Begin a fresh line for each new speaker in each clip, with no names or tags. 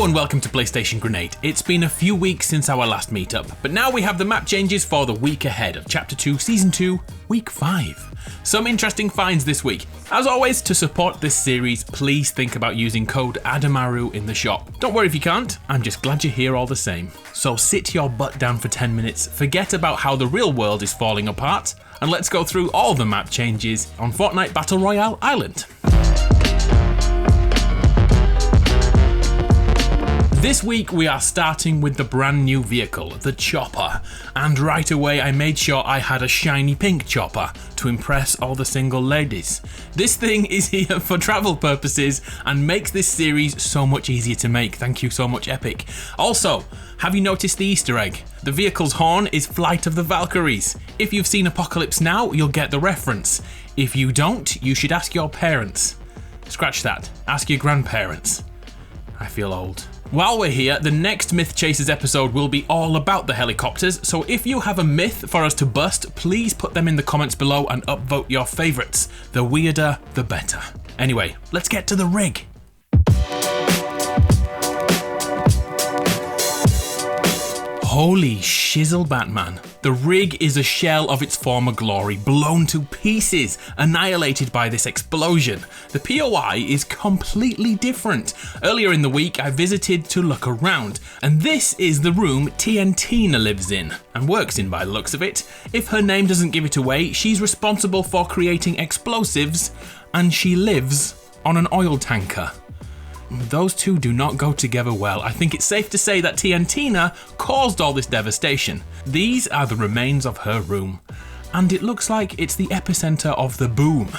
Hello and welcome to PlayStation Grenade. It's been a few weeks since our last meetup, but now we have the map changes for the week ahead of Chapter 2, Season 2, Week 5. Some interesting finds this week. As always, to support this series, please think about using code ADAMARU in the shop. Don't worry if you can't, I'm just glad you're here all the same. So sit your butt down for 10 minutes, forget about how the real world is falling apart, and let's go through all the map changes on Fortnite Battle Royale Island. This week we are starting with the brand new vehicle, the Chopper, and right away I made sure I had a shiny pink chopper to impress all the single ladies. This thing is here for travel purposes and makes this series so much easier to make. Thank you so much, Epic. Also, have you noticed the Easter egg? The vehicle's horn is Flight of the Valkyries. If you've seen Apocalypse Now, you'll get the reference. If you don't, you should ask your parents. Scratch that, ask your grandparents. I feel old. While we're here, the next Myth Chasers episode will be all about the helicopters, so if you have a myth for us to bust, please put them in the comments below and upvote your favourites. The weirder, the better. Anyway, let's get to the rig. Holy shizzle, Batman. The rig is a shell of its former glory, blown to pieces, annihilated by this explosion. The POI is completely different. Earlier in the week, I visited to look around, and this is the room TNTina lives in, and works in by the looks of it. If her name doesn't give it away, she's responsible for creating explosives, and she lives on an oil tanker. Those two do not go together well. I think it's safe to say that TNTina caused all this devastation. These are the remains of her room, and it looks like it's the epicenter of the boom.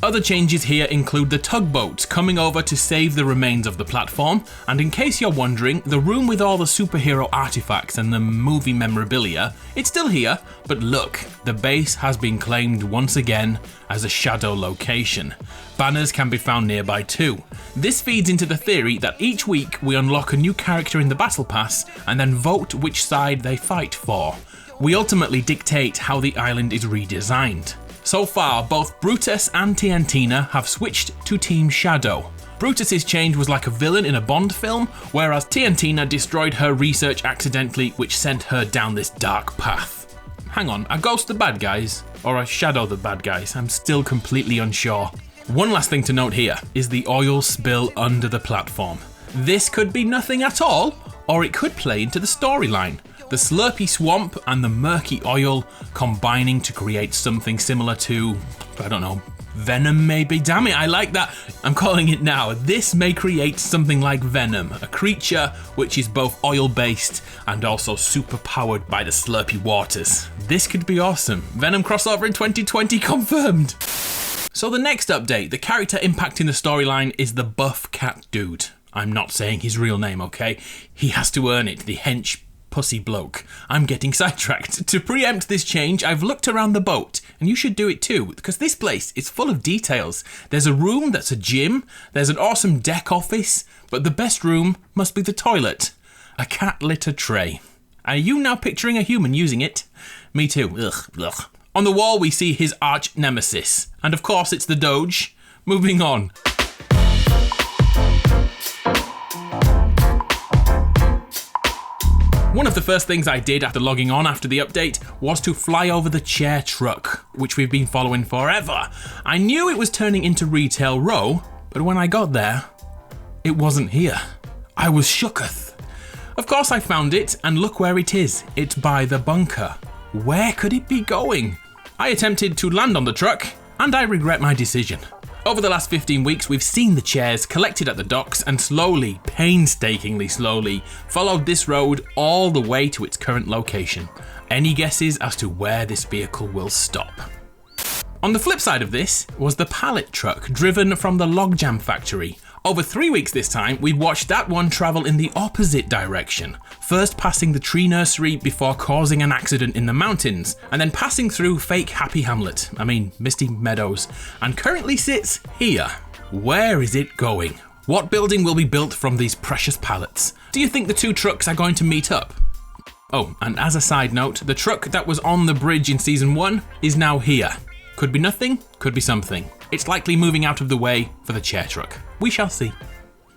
Other changes here include the tugboats coming over to save the remains of the platform, and in case you're wondering, the room with all the superhero artifacts and the movie memorabilia, it's still here, but look, the base has been claimed once again as a shadow location. Banners can be found nearby too. This feeds into the theory that each week we unlock a new character in the battle pass and then vote which side they fight for. We ultimately dictate how the island is redesigned. So far, both Brutus and TNTina have switched to Team Shadow. Brutus's change was like a villain in a Bond film, whereas TNTina destroyed her research accidentally, which sent her down this dark path. Hang on, are Ghost the bad guys? Or are Shadow the bad guys? I'm still completely unsure. One last thing to note here is the oil spill under the platform. This could be nothing at all, or it could play into the storyline. The slurpy swamp and the murky oil combining to create something similar to, I don't know, Venom maybe? Damn it, I like that. I'm calling it now. This may create something like Venom, a creature which is both oil-based and also super powered by the slurpy waters. This could be awesome. Venom crossover in 2020 confirmed. So the next update, the character impacting the storyline is the buff cat dude. I'm not saying his real name, okay? He has to earn it, the hench pussy bloke. I'm getting sidetracked. To preempt this change, I've looked around the boat, and you should do it too, because this place is full of details. There's a room that's a gym, there's an awesome deck office, but the best room must be the toilet. A cat litter tray. Are you now picturing a human using it? Me too. Ugh. On the wall we see his arch nemesis, and of course it's the Doge. Moving on. One of the first things I did after logging on after the update was to fly over the chair truck, which we've been following forever. I knew it was turning into Retail Row, but when I got there, it wasn't here. I was shooketh. Of course I found it, and look where it is. It's by the bunker. Where could it be going? I attempted to land on the truck, and I regret my decision. Over the last 15 weeks, we've seen the chairs collected at the docks and slowly, painstakingly slowly, followed this road all the way to its current location. Any guesses as to where this vehicle will stop? On the flip side of this was the pallet truck driven from the logjam factory. Over 3 weeks this time, we watched that one travel in the opposite direction, first passing the tree nursery before causing an accident in the mountains, and then passing through fake Misty Meadows, and currently sits here. Where is it going? What building will be built from these precious pallets? Do you think the two trucks are going to meet up? Oh, and as a side note, the truck that was on the bridge in Season 1 is now here. Could be nothing, could be something. It's likely moving out of the way for the chair truck. We shall see.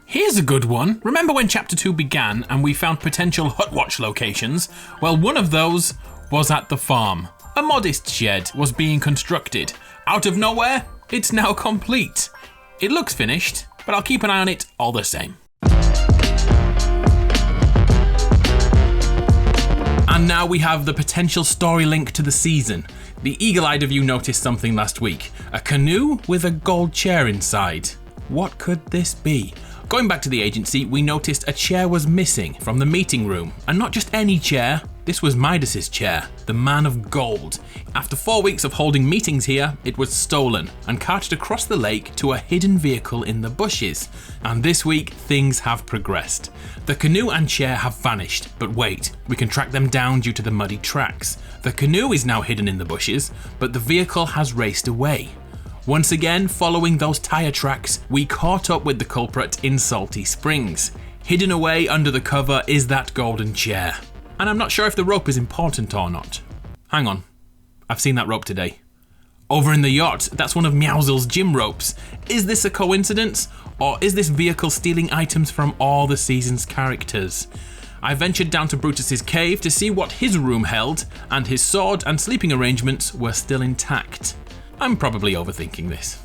Here's a good one. Remember when Chapter 2 began and we found potential hut watch locations? Well, one of those was at the farm. A modest shed was being constructed. Out of nowhere, it's now complete. It looks finished, but I'll keep an eye on it all the same. And now we have the potential story link to the season. The eagle-eyed of you noticed something last week. A canoe with a gold chair inside. What could this be? Going back to the agency, we noticed a chair was missing from the meeting room. And not just any chair, this was Midas's chair, the man of gold. After 4 weeks of holding meetings here, it was stolen and carted across the lake to a hidden vehicle in the bushes. And this week, things have progressed. The canoe and chair have vanished, but wait, we can track them down due to the muddy tracks. The canoe is now hidden in the bushes, but the vehicle has raced away. Once again, following those tyre tracks, we caught up with the culprit in Salty Springs. Hidden away under the cover is that golden chair. And I'm not sure if the rope is important or not. Hang on, I've seen that rope today. Over in the yacht, that's one of Meowsle's gym ropes. Is this a coincidence? Or is this vehicle stealing items from all the season's characters? I ventured down to Brutus's cave to see what his room held, and his sword and sleeping arrangements were still intact. I'm probably overthinking this.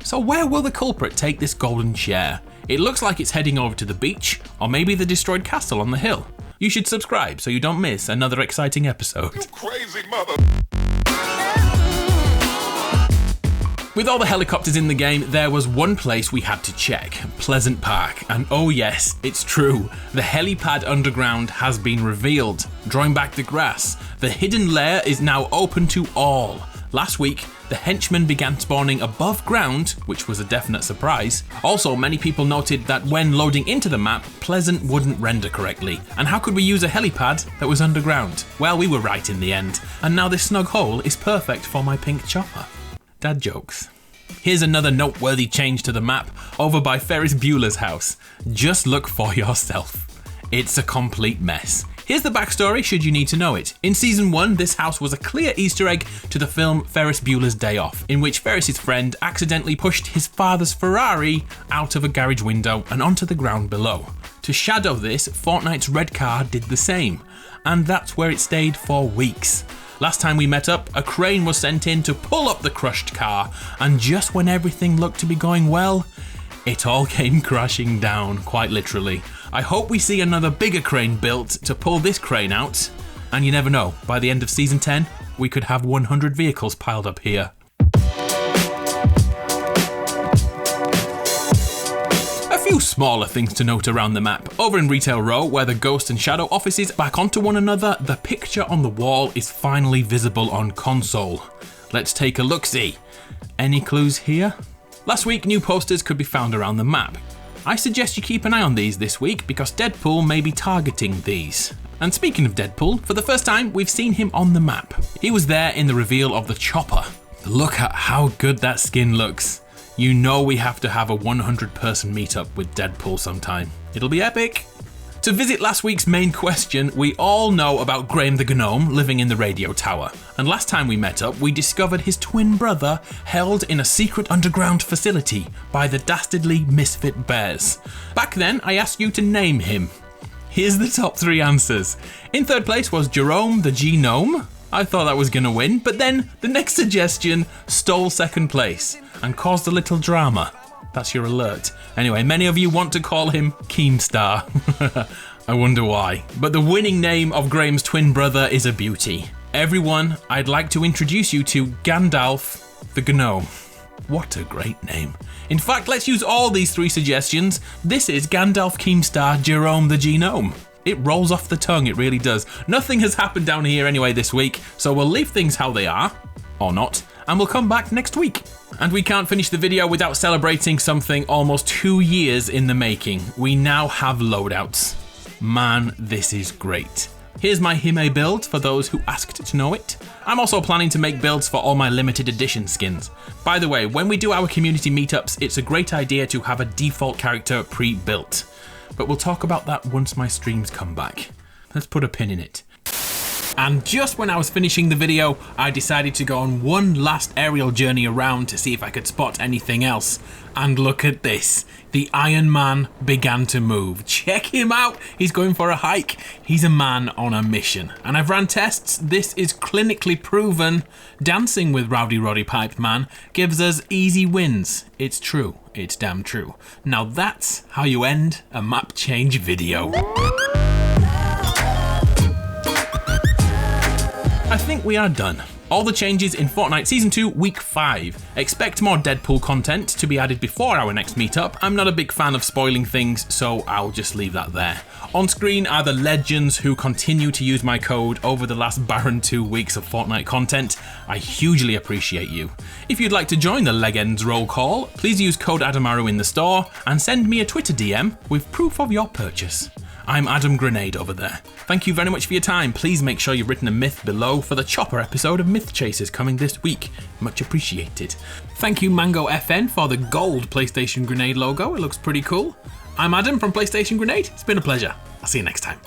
So where will the culprit take this golden chair? It looks like it's heading over to the beach, or maybe the destroyed castle on the hill. You should subscribe so you don't miss another exciting episode.
You crazy mother...
With all the helicopters in the game, there was one place we had to check, Pleasant Park. And oh yes, it's true, the helipad underground has been revealed. Drawing back the grass, the hidden lair is now open to all. Last week, the henchmen began spawning above ground, which was a definite surprise. Also, many people noted that when loading into the map, Pleasant wouldn't render correctly. And how could we use a helipad that was underground? Well, we were right in the end. And now this snug hole is perfect for my pink chopper. Dad jokes. Here's another noteworthy change to the map, over by Ferris Bueller's house. Just look for yourself. It's a complete mess. Here's the backstory should you need to know it. In season 1, this house was a clear Easter egg to the film Ferris Bueller's Day Off, in which Ferris's friend accidentally pushed his father's Ferrari out of a garage window and onto the ground below. To shadow this, Fortnite's red car did the same, and that's where it stayed for weeks. Last time we met up, a crane was sent in to pull up the crushed car, and just when everything looked to be going well, it all came crashing down, quite literally. I hope we see another bigger crane built to pull this crane out, and you never know, by the end of season 10, we could have 100 vehicles piled up here. A few smaller things to note around the map. Over in Retail Row, where the Ghost and Shadow offices back onto one another, the picture on the wall is finally visible on console. Let's take a look-see. Any clues here? Last week, new posters could be found around the map. I suggest you keep an eye on these this week because Deadpool may be targeting these. And speaking of Deadpool, for the first time we've seen him on the map. He was there in the reveal of the chopper. Look at how good that skin looks. You know we have to have a 100-person meetup with Deadpool sometime. It'll be epic. To visit last week's main question, we all know about Graham the Gnome living in the radio tower. And last time we met up, we discovered his twin brother held in a secret underground facility by the dastardly misfit bears. Back then, I asked you to name him. Here's the top 3 answers. In third place was Jerome the G-Gnome. I thought that was gonna win, but then the next suggestion stole second place and caused a little drama. That's your alert. Anyway, many of you want to call him Keemstar. I wonder why. But the winning name of Graham's twin brother is a beauty. Everyone, I'd like to introduce you to Gandalf the Gnome. What a great name. In fact, let's use all these 3 suggestions. This is Gandalf Keemstar Jerome the G-Gnome. It rolls off the tongue, it really does. Nothing has happened down here anyway this week, so we'll leave things how they are, or not, and we'll come back next week. And we can't finish the video without celebrating something almost 2 years in the making. We now have loadouts. Man, this is great. Here's my Hime build for those who asked to know it. I'm also planning to make builds for all my limited edition skins. By the way, when we do our community meetups, it's a great idea to have a default character pre-built. But we'll talk about that once my streams come back. Let's put a pin in it. And just when I was finishing the video, I decided to go on one last aerial journey around to see if I could spot anything else. And look at this. The Iron Man began to move. Check him out. He's going for a hike. He's a man on a mission. And I've ran tests. This is clinically proven. Dancing with Rowdy Roddy Pipe Man gives us easy wins. It's true. It's damn true. Now that's how you end a map change video. I think we are done. All the changes in Fortnite Season 2 Week 5. Expect more Deadpool content to be added before our next meetup. I'm not a big fan of spoiling things, so I'll just leave that there. On screen are the legends who continue to use my code over the last barren 2 weeks of Fortnite content. I hugely appreciate you. If you'd like to join the Legends roll call, please use code ADAMARU in the store and send me a Twitter DM with proof of your purchase. I'm Adam Grenade over there. Thank you very much for your time. Please make sure you've written a myth below for the Chopper episode of Myth Chasers coming this week. Much appreciated. Thank you Mango FN for the gold PlayStation Grenade logo. It looks pretty cool. I'm Adam from PlayStation Grenade. It's been a pleasure. I'll see you next time.